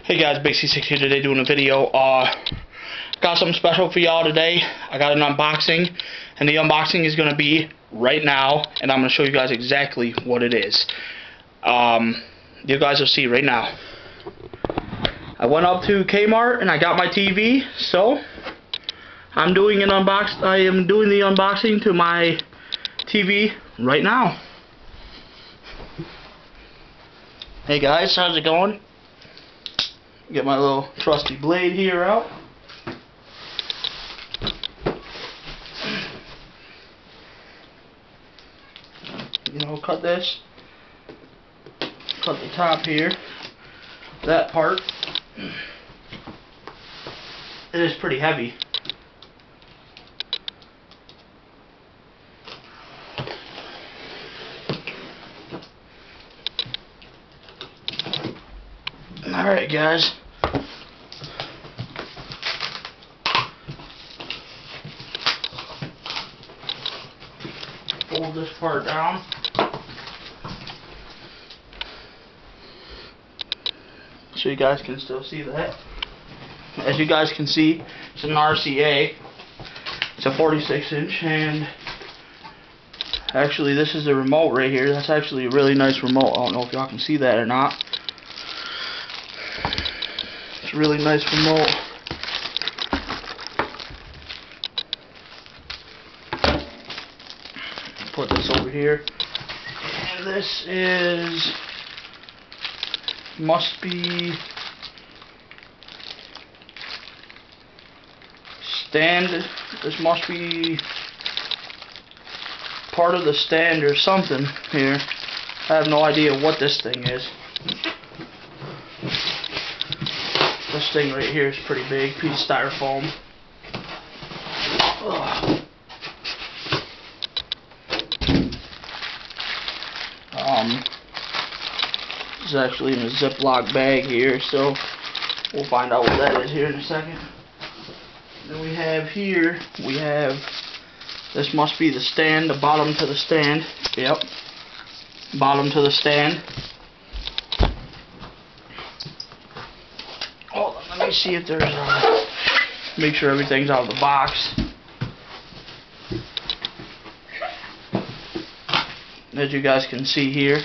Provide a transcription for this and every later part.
Hey guys, Big C6 here today doing a video. Got something special for y'all today. I got an unboxing, and the unboxing is going to be right now, and I'm going to show you guys exactly what it is. You guys will see right now. I went up to Kmart and I got my TV, so I am doing the unboxing to my TV right now. Hey guys, how's it going? Get my little trusty blade here out. Cut this. Cut the top here. That part. It is pretty heavy. Alright guys. Fold this part down. So you guys can still see that. As you guys can see, it's an RCA. It's a 46-inch, and actually this is the remote right here. That's actually a really nice remote. I don't know if y'all can see that or not. It's a really nice remote. Put this over here. And this must be stand. This must be part of the stand or something here. I have no idea what this thing is. This thing right here is pretty big, piece of styrofoam. Ugh. It's actually in a Ziploc bag here, so we'll find out what that is here in a second. Then we have here, this must be the stand, the bottom to the stand. Yep, bottom to the stand. Hold on, let me see if there's make sure everything's out of the box. As you guys can see here,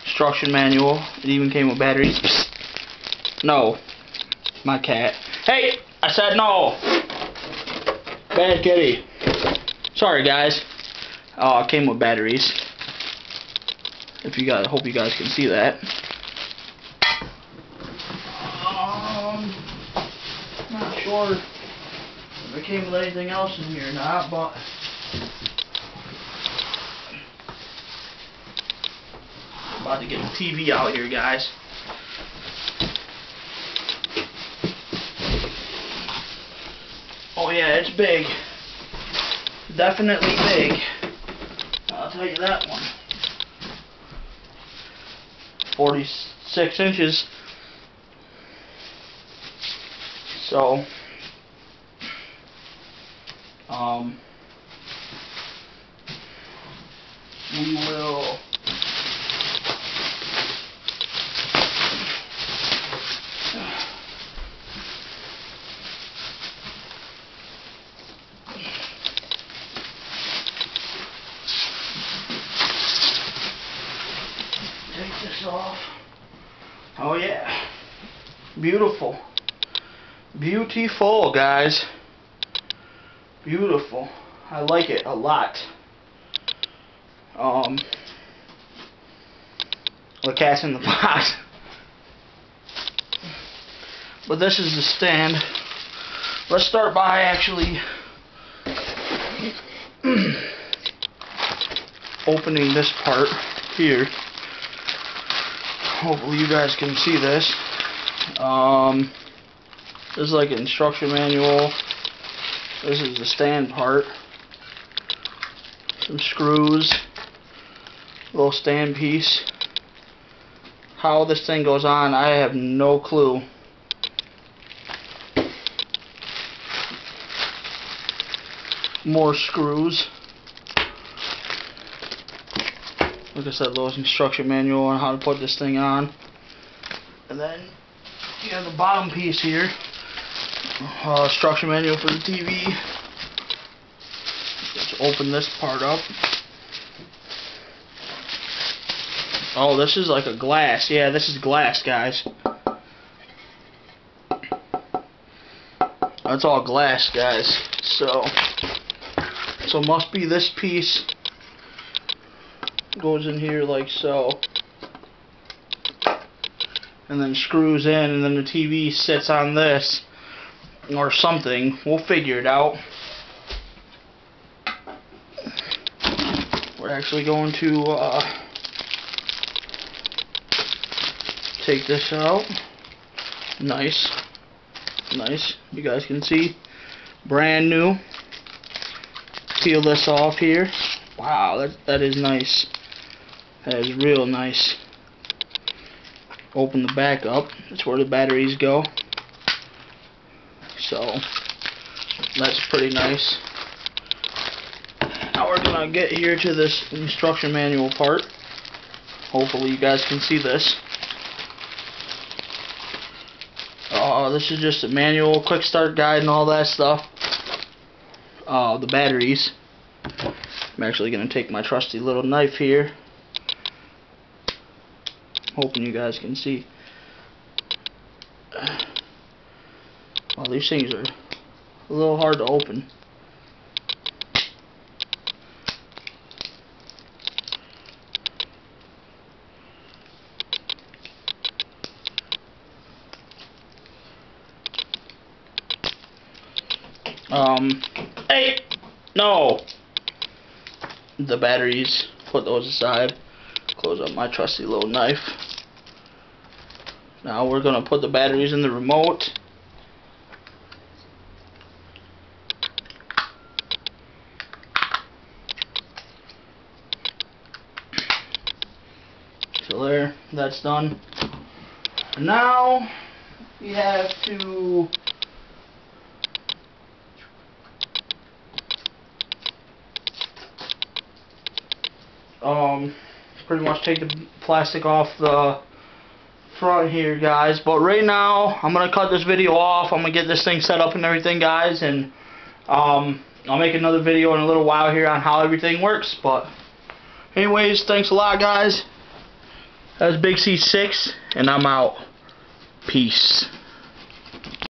instruction manual. It even came with batteries. No, my cat. Hey, I said no. Bad kitty. Sorry guys. It came with batteries. Hope you guys can see that. Not sure if it came with anything else in here or not, but about to get the TV out here, guys. Oh yeah, it's big. Definitely big. I'll tell you that one. 46 inches. So, we will take this off. Oh yeah, beautiful, beautiful guys, beautiful. I like it a lot. The cat's in the box. But this is the stand. Let's start by actually opening this part here. Hopefully you guys can see this. This is like an instruction manual. This is the stand part. Some screws. Little stand piece. How this thing goes on, I have no clue. More screws. Like I said, little instruction manual on how to put this thing on. And then you have the bottom piece here. Instruction manual for the TV. Let's open this part up. Oh, this is like a glass. Yeah, this is glass, guys. That's all glass, guys. So must be this piece goes in here like so, and then screws in, and then the TV sits on this or something. We'll figure it out. We're actually going to take this out. Nice. You guys can see, brand new. Peel this off here. Wow, that is nice. That is real nice. Open the back up. That's where the batteries go. So that's pretty nice. Now we're gonna get here to this instruction manual part. Hopefully you guys can see this. This is just a manual, quick start guide and all that stuff. The batteries. I'm actually going to take my trusty little knife here. Hoping you guys can see. Well, these things are a little hard to open. Hey! No! The batteries, put those aside. Close up my trusty little knife. Now we're gonna put the batteries in the remote. So there, that's done. And now we have to pretty much take the plastic off the front here, guys. But right now I'm gonna cut this video off. I'm gonna get this thing set up and everything, guys, and I'll make another video in a little while here on how everything works. But anyways, thanks a lot, guys. That's Big C6, and I'm out. Peace.